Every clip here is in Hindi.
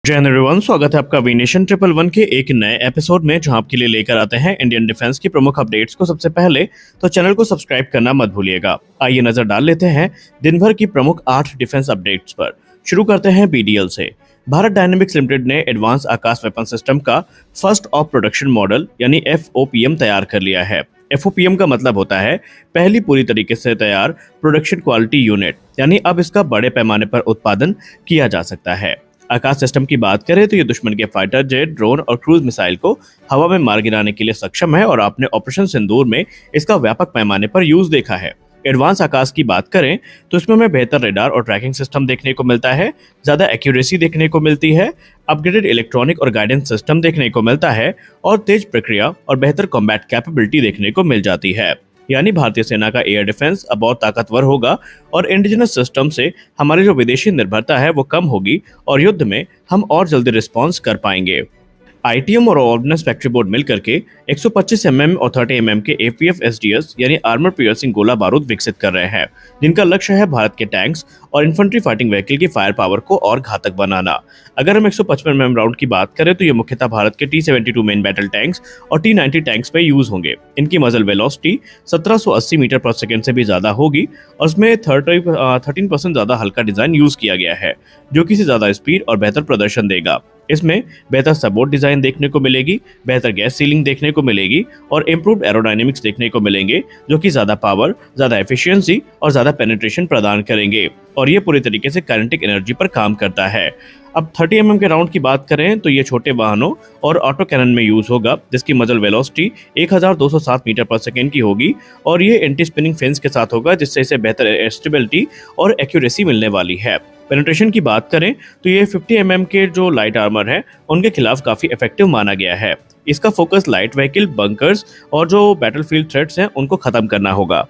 जय हिंद एवरीवन, स्वागत है आपका वी नेशन 111 के एक नए एपिसोड में, जहां आपके लिए लेकर आते हैं इंडियन डिफेंस की प्रमुख अपडेट्स को। सबसे पहले तो चैनल को सब्सक्राइब करना मत भूलिएगा। आइए नजर डाल लेते हैं दिन भर की प्रमुख 8 डिफेंस अपडेट्स पर। शुरू करते हैं बीडीएल से। भारत डायनेमिक्स लिमिटेड ने एडवांस आकाश वेपन सिस्टम का फर्स्ट ऑफ प्रोडक्शन मॉडल यानी FOPM तैयार कर लिया है। FOPM का मतलब होता है पहली पूरी तरीके से तैयार प्रोडक्शन क्वालिटी यूनिट, यानी अब इसका बड़े पैमाने पर उत्पादन किया जा सकता है। आकाश सिस्टम की बात करें तो ये दुश्मन के फाइटर जेट, ड्रोन और क्रूज मिसाइल को हवा में मार गिराने के लिए सक्षम है और आपने ऑपरेशन सिंदूर में इसका व्यापक पैमाने पर यूज देखा है। एडवांस आकाश की बात करें तो इसमें हमें बेहतर रेडार और ट्रैकिंग सिस्टम देखने को मिलता है, ज्यादा एक्यूरेसी देखने को मिलती है, अपग्रेडेड इलेक्ट्रॉनिक और गाइडेंस सिस्टम देखने को मिलता है और तेज प्रक्रिया और बेहतर कॉम्बैट कैपेबिलिटी देखने को मिल जाती है। यानी भारतीय सेना का एयर डिफेंस अब और ताकतवर होगा और इंडिजिनस सिस्टम से हमारी जो विदेशी निर्भरता है वो कम होगी और युद्ध में हम और जल्दी रिस्पॉन्स कर पाएंगे। ITM और ऑर्डिनेंस फैक्ट्री बोर्ड मिलकर के 125 mm और 30 mm के APF SDS यानी आर्मर पियर्सिंग गोला बारूद विकसित कर रहे हैं, जिनका लक्ष्य है भारत के टैंक्स और इन्फेंट्री फाइटिंग व्हीकल की फायर पावर को और घातक बनाना। अगर हम 155 mm राउंड की बात करें तो ये मुख्यतः भारत के T-72 मेन बैटल टैंक्स और T-90 टैंक्स पे यूज होंगे। इनकी मजल वेलोसिटी 1780 मीटर पर सेकेंड से भी ज्यादा होगी और इसमें 13% ज्यादा हल्का डिजाइन यूज किया गया है, जो कि ज्यादा स्पीड और बेहतर प्रदर्शन देगा। इसमें बेहतर सपोर्ट डिजाइन देखने को मिलेगी, बेहतर गैस सीलिंग देखने को मिलेगी और इम्प्रूव्ड एरोडायनेमिक्स देखने को मिलेंगे, जो कि ज्यादा पावर, ज्यादा एफिशिएंसी और ज्यादा पेनिट्रेशन प्रदान करेंगे और ये पूरी तरीके से काइनेटिक एनर्जी पर काम करता है। अब 30 mm के राउंड की बात करें तो ये छोटे वाहनों और ऑटो कैनन में यूज होगा, जिसकी मजल वेलोसिटी 1207 मीटर पर सेकेंड की होगी और ये एंटी स्पिनिंग फेंस के साथ होगा, जिससे इसे बेहतर स्टेबिलिटी और एक्यूरेसी मिलने वाली है। पेनिट्रेशन की बात करें तो ये 50 mm के जो लाइट आर्मर है उनके खिलाफ काफी इफेक्टिव माना गया है। इसका फोकस लाइट व्हीकल, बंकर्स और जो बैटलफील्ड थ्रेट्स हैं उनको खत्म करना होगा।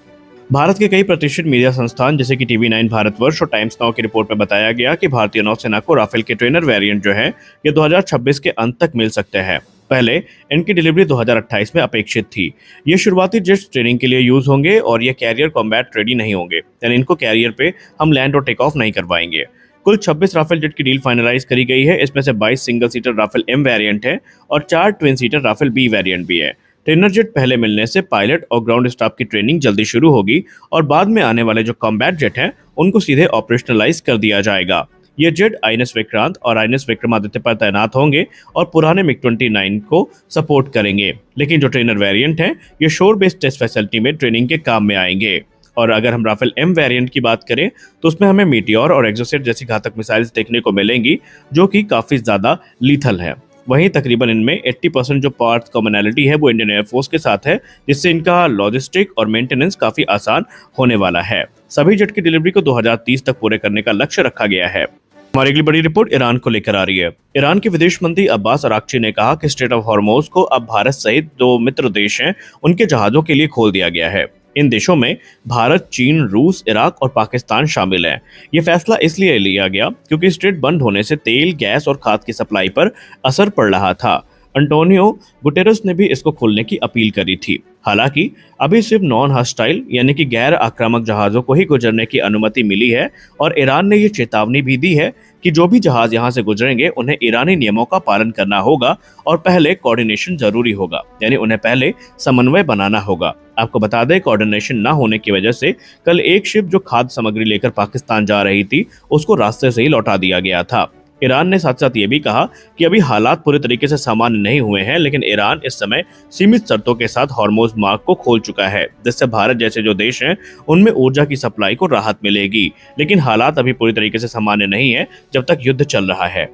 भारत के कई प्रतिष्ठित मीडिया संस्थान जैसे कि TV9 भारतवर्ष और टाइम्स नाउ की रिपोर्ट में बताया गया कि भारतीय नौसेना को राफेल के ट्रेनर वेरिएंट जो है ये 2026 के अंत तक मिल सकते हैं। पहले इनकी डिलीवरी 2028 में अपेक्षित थी। ये शुरुआती जेट्स ट्रेनिंग के लिए यूज होंगे और ये कैरियर कॉम्बैट रेडी नहीं होंगे, यानी इनको कैरियर पे हम लैंड और टेक ऑफ नहीं करवाएंगे। कुल 26 राफेल जेट की डील फाइनलाइज करी गई है। इसमें से 22 single seater Rafale M variant है और 4 twin seater Rafale B variant भी है। ट्रेनर जेट पहले मिलने से पायलट और ग्राउंड स्टाफ की ट्रेनिंग जल्दी शुरू होगी और बाद में आने वाले जो कॉम्बैट जेट हैं उनको सीधे ऑपरेशनलाइज कर दिया जाएगा। ये जेट INS विक्रांत और INS विक्रमादित्य पर तैनात होंगे और पुराने MiG-29 को सपोर्ट करेंगे, लेकिन जो ट्रेनर वेरिएंट हैं ये शोर बेस्ड टेस्ट फैसिलिटी में ट्रेनिंग के काम में आएंगे। और अगर हम राफेल M वेरिएंट की बात करें तो उसमें हमें मीटियोर और एक्सोसेट जैसी घातक मिसाइल्स देखने को मिलेंगी, जो कि काफी ज्यादा लीथल है। वहीं तकरीबन इनमें 80% जो पार्ट्स कॉमनैलिटी है वो इंडियन एयरफोर्स के साथ है, जिससे इनका लॉजिस्टिक और मेंटेनेंस काफी आसान होने वाला है। सभी जेट की डिलीवरी को 2030 तक पूरे करने का लक्ष्य रखा गया है। हमारी अगली बड़ी रिपोर्ट ईरान को लेकर आ रही है। ईरान के विदेश मंत्री अब्बास अराक्ची ने कहा कि स्ट्रेट ऑफ हॉर्मुज को अब भारत सहित 2 मित्र देश हैं उनके जहाजों के लिए खोल दिया गया है। इन देशों में भारत, चीन, रूस, इराक और पाकिस्तान शामिल हैं। ये फैसला इसलिए लिया गया क्योंकि स्ट्रेट बंद होने से तेल, गैस और खाद की सप्लाई पर असर पड़ रहा था। अंटोनियो गुटेरेस ने भी इसको खोलने की अपील करी थी। हालांकि अभी सिर्फ नॉन हॉस्टाइल यानी कि गैर आक्रामक जहाजों को ही गुजरने की अनुमति मिली है और ईरान ने ये चेतावनी भी दी है कि जो भी जहाज यहाँ से गुजरेंगे उन्हें ईरानी नियमों का पालन करना होगा और पहले कोऑर्डिनेशन जरूरी होगा, यानी उन्हें पहले समन्वय बनाना होगा। आपको बता दें, कोऑर्डिनेशन ना होने की वजह से कल एक शिप जो खाद्य सामग्री लेकर पाकिस्तान जा रही थी उसको रास्ते से ही लौटा दिया गया था। ईरान ने साथ साथ ये भी कहा कि अभी हालात पूरे तरीके से सामान्य नहीं हुए हैं, लेकिन ईरान इस समय सीमित शर्तों के साथ हॉर्मुज मार्ग को खोल चुका है, जिससे भारत जैसे जो देश हैं उनमें ऊर्जा की सप्लाई को राहत मिलेगी। लेकिन हालात अभी पूरी तरीके से सामान्य नहीं है जब तक युद्ध चल रहा है।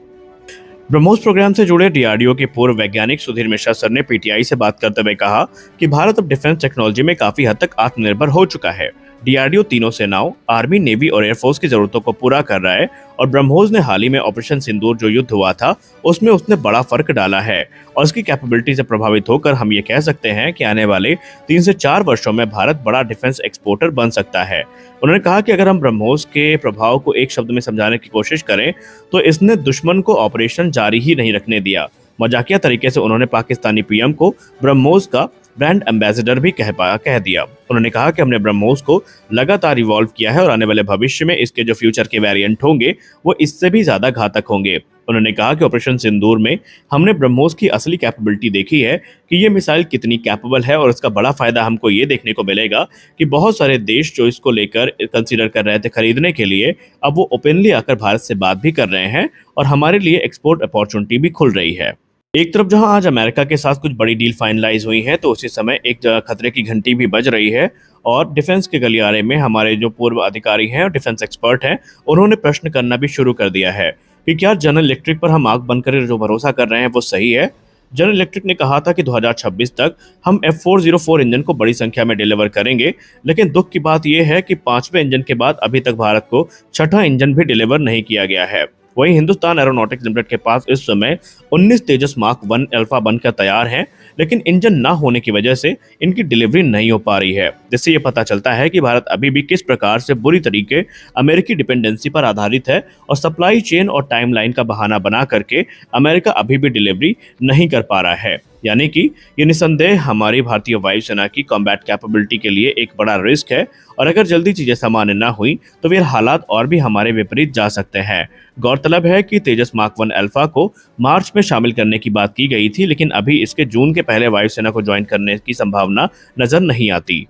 ब्रह्मोस प्रोग्राम से जुड़े DRDO के पूर्व वैज्ञानिक सुधीर मिश्रा सर ने PTI से बात करते हुए कहा कि भारत अब डिफेंस टेक्नोलॉजी में काफी हद तक आत्मनिर्भर हो चुका है। DRDO तीनों सेनाओं, आर्मी, नेवी और एयरफोर्स की जरूरतों को पूरा कर रहा है और ब्रह्मोस ने हाल ही में ऑपरेशन सिंदूर जो युद्ध हुआ था उसमें उसने बड़ा फर्क डाला है और उसकी कैपेबिलिटी से प्रभावित होकर हम ये कह सकते हैं कि आने वाले 3 से 4 वर्षों में भारत बड़ा डिफेंस एक्सपोर्टर बन सकता है। उन्होंने कहा कि अगर हम ब्रह्मोस के प्रभाव को एक शब्द में समझाने की कोशिश करें तो इसने दुश्मन को ऑपरेशन जारी ही नहीं रखने दिया। मजाकिया तरीके से उन्होंने पाकिस्तानी PM को ब्रह्मोस का ब्रांड एम्बेसडर भी कह दिया। उन्होंने कहा कि हमने ब्रह्मोस को लगातार इवॉल्व किया है और आने वाले भविष्य में इसके जो फ्यूचर के वेरिएंट होंगे वो इससे भी ज्यादा घातक होंगे। उन्होंने कहा कि ऑपरेशन सिंदूर में हमने ब्रह्मोस की असली कैपेबिलिटी देखी है कि ये मिसाइल कितनी कैपेबल है, और इसका बड़ा फायदा हमको ये देखने को मिलेगा कि बहुत सारे देश जो इसको लेकर कंसीडर कर रहे थे खरीदने के लिए, अब वो ओपनली आकर भारत से बात भी कर रहे हैं और हमारे लिए एक्सपोर्ट अपॉर्चुनिटी भी खुल रही है। एक तरफ जहां आज अमेरिका के साथ कुछ बड़ी डील फाइनलाइज हुई है, तो उसी समय एक खतरे की घंटी भी बज रही है और डिफेंस के गलियारे में हमारे जो पूर्व अधिकारी हैं और डिफेंस एक्सपर्ट हैं, उन्होंने प्रश्न करना भी शुरू कर दिया है कि क्या जनरल इलेक्ट्रिक पर हम आंख बंद कर जो भरोसा कर रहे हैं वो सही है। जनरल इलेक्ट्रिक ने कहा था कि 2026 तक हम F404 इंजन को बड़ी संख्या में डिलीवर करेंगे, लेकिन दुख की बात यह है कि 5वें इंजन के बाद अभी तक भारत को 6ठा इंजन भी डिलीवर नहीं किया गया है। वहीं हिंदुस्तान एरोनॉटिक्स लिमिटेड के पास इस समय 19 तेजस मार्क 1 अल्फा बनकर तैयार हैं, लेकिन इंजन ना होने की वजह से इनकी डिलीवरी नहीं हो पा रही है, जिससे ये पता चलता है कि भारत अभी भी किस प्रकार से बुरी तरीके अमेरिकी डिपेंडेंसी पर आधारित है और सप्लाई चेन और टाइमलाइन का बहाना बना करके अमेरिका अभी भी डिलीवरी नहीं कर पा रहा है। यानी कि ये निसंदेह हमारी भारतीय वायुसेना की कॉम्बैट कैपेबिलिटी के लिए एक बड़ा रिस्क है, और अगर जल्दी चीजें सामान्य ना हुई तो फिर हालात और भी हमारे विपरीत जा सकते हैं। गौरतलब है कि तेजस मार्क 1 अल्फा को मार्च में शामिल करने की बात की गई थी, लेकिन अभी इसके जून के पहले वायुसेना को ज्वाइन करने की संभावना नजर नहीं आती।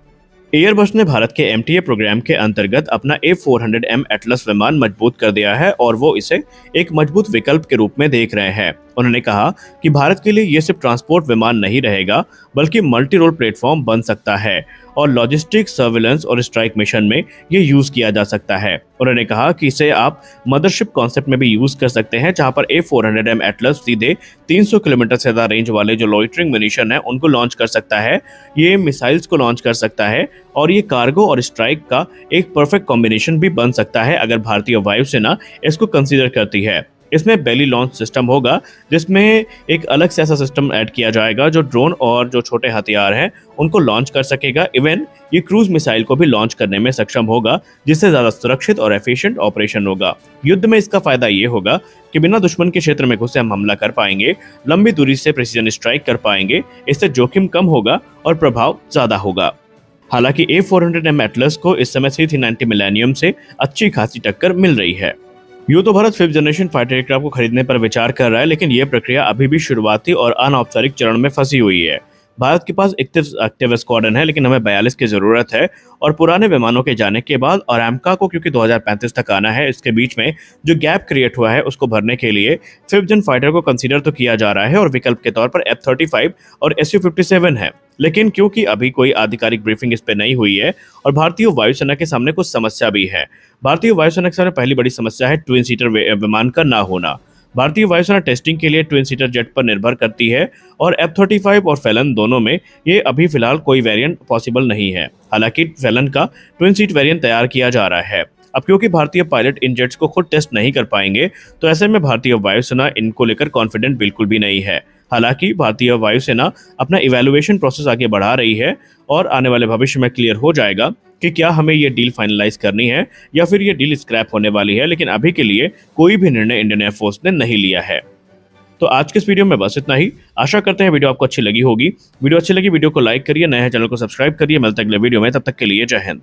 एयरबस ने भारत के MTA प्रोग्राम के अंतर्गत अपना A400M एटलस विमान मजबूत कर दिया है और वो इसे एक मजबूत विकल्प के रूप में देख रहे हैं। उन्होंने कहा कि भारत के लिए ये सिर्फ ट्रांसपोर्ट विमान नहीं रहेगा, बल्कि मल्टी रोल प्लेटफॉर्म बन सकता है और लॉजिस्टिक्स, सर्विलेंस और स्ट्राइक मिशन में ये यूज किया जा सकता है। उन्होंने कहा कि इसे आप मदरशिप कॉन्सेप्ट में भी यूज कर सकते हैं, जहां पर A400M एटलस सीधे 300 किलोमीटर से ज्यादा रेंज वाले जो लॉइटरिंग मिशन है उनको लॉन्च कर सकता है, ये मिसाइल्स को लॉन्च कर सकता है, और ये कार्गो और स्ट्राइक का एक परफेक्ट कॉम्बिनेशन भी बन सकता है अगर भारतीय वायुसेना इसको कंसीडर करती है। इसमें बेली लॉन्च सिस्टम होगा, जिसमें एक अलग से ऐसा सिस्टम ऐड किया जाएगा जो ड्रोन और जो छोटे हथियार हैं उनको लॉन्च कर सकेगा। इवन ये क्रूज मिसाइल को भी लॉन्च करने में सक्षम होगा, जिससे ज्यादा सुरक्षित और एफिशिएंट ऑपरेशन होगा। युद्ध में इसका फायदा ये होगा कि बिना दुश्मन के क्षेत्र में घुसे हम हमला कर पाएंगे, लंबी दूरी से प्रिसीजन स्ट्राइक कर पाएंगे, इससे जोखिम कम होगा और प्रभाव ज्यादा होगा। हालांकि A400M एटलस को इस समय C390 मिलेनियम से अच्छी खासी टक्कर मिल रही है। यूं तो Bharat 5th generation fighter aircraft को खरीदने पर विचार कर रहा है, लेकिन यह प्रक्रिया अभी भी शुरुआती और अनौपचारिक चरण में फंसी हुई है। भारत के पास एक्टिव स्क्वाड्रन है, लेकिन हमें 42 की जरूरत है, और पुराने विमानों के जाने के बाद और एमका को क्योंकि 2035 तक आना है, इसके बीच में जो गैप क्रिएट हुआ है उसको भरने के लिए 5th जन फाइटर को कंसीडर तो किया जा रहा है और विकल्प के तौर पर F-35 और Su-57 है। लेकिन क्योंकि अभी कोई आधिकारिक ब्रीफिंग इस पे नहीं हुई है और भारतीय वायुसेना के सामने कुछ समस्या भी है। भारतीय वायुसेना के सामने पहली बड़ी समस्या है ट्विन सीटर विमान का ना होना। भारतीय वायुसेना टेस्टिंग के लिए ट्विन सीटर जेट पर निर्भर करती है और F-35 और फैलन दोनों में ये अभी फिलहाल कोई वेरिएंट पॉसिबल नहीं है। हालांकि फैलन का ट्विन सीट वेरिएंट तैयार किया जा रहा है। अब क्योंकि भारतीय पायलट इन जेट्स को खुद टेस्ट नहीं कर पाएंगे, तो ऐसे में भारतीय वायुसेना इनको लेकर कॉन्फिडेंट बिल्कुल भी नहीं है। हालांकि भारतीय वायुसेना अपना इवैल्यूएशन प्रोसेस आगे बढ़ा रही है और आने वाले भविष्य में क्लियर हो जाएगा कि क्या हमें ये डील फाइनलाइज करनी है या फिर ये डील स्क्रैप होने वाली है। लेकिन अभी के लिए कोई भी निर्णय इंडियन एयरफोर्स ने नहीं लिया है। तो आज के इस वीडियो में बस इतना ही। आशा करते हैं वीडियो आपको अच्छी लगी होगी। वीडियो अच्छी लगी वीडियो को लाइक करिए, नए चैनल को सब्सक्राइब करिए। मिलते हैं अगले वीडियो में, तब तक के लिए जय हिंद।